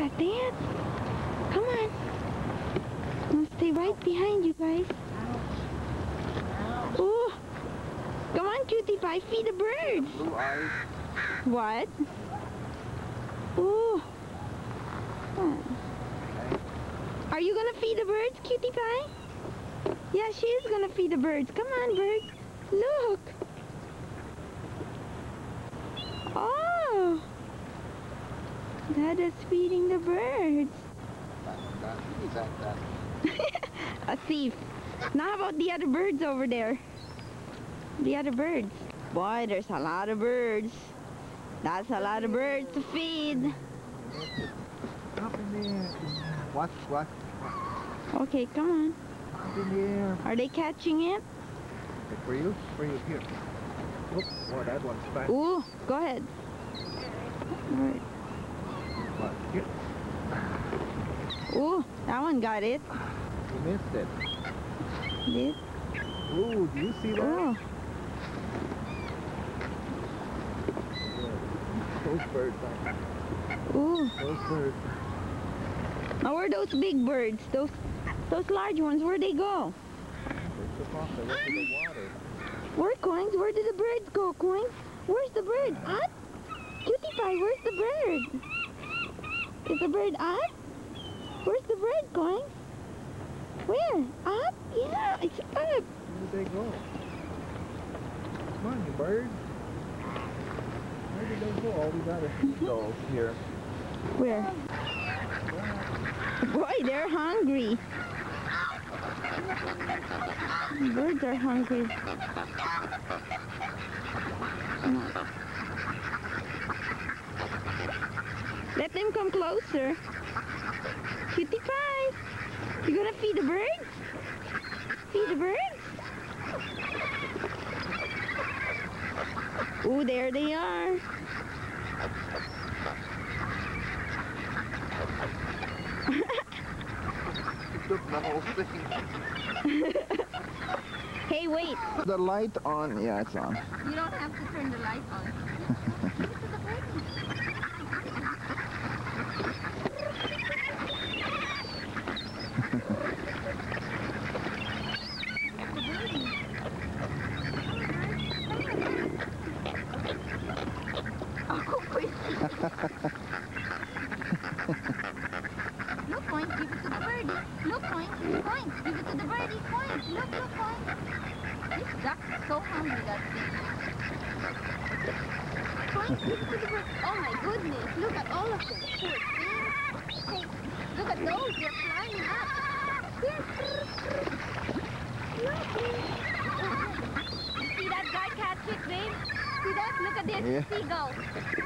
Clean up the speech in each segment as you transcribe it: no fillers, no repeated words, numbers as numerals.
at that. Come on. I'll stay right behind you guys. Oh, come on, cutie pie, feed the birds. Blue eyes. What? Oh. Are you gonna feed the birds, cutie pie? Yeah, she is gonna feed the birds. Come on, birds. Look. Oh. That is feeding the birds. A thief. Now how about the other birds over there? The other birds. Boy, there's a lot of birds. That's a lot of birds to feed. Up in there. Watch. Okay, come on. Up in there. Are they catching it? Okay, for you here. Oops, boy, that one's fat. Ooh, go ahead. Right. What? Here. Ooh, that one got it. You missed it. Did? Ooh, do you see that? Oh. Those birds Ooh. Those birds. Now where are those big birds? Those large ones, where'd they go? They took off, they went to the water. Where, Coins? Where did the birds go, Coins? Where's the bird? Up? Cutie pie, where's the bird? Is the bird up? Where's the bird, Coins? Where? Up? Yeah, it's up. Where did they go? Come on, you bird. Where did they go? Oh, we got a seagulls here. Where? Boy, they're hungry. Birds are hungry. Let them come closer. Cutie pie, you gonna feed the birds? Feed the birds? Oh, there they are. Took the whole thing. Hey, wait. The light on? Yeah, it's on. You don't have to turn the light on. Look, Point, give it to the birdie. Look, Point, give it to the birdie. Point, look, Point. This duck is so hungry, that thing. Point, give it to the bird. Oh my goodness, look at all of them. Poor thing. Hey, look at those, they're flying up. Look. You see that guy catch it, babe? See that? Look at this, seagull.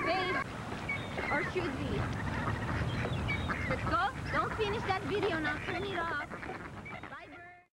Babe. Or should we? Let's go. Don't finish that video now. Turn it off.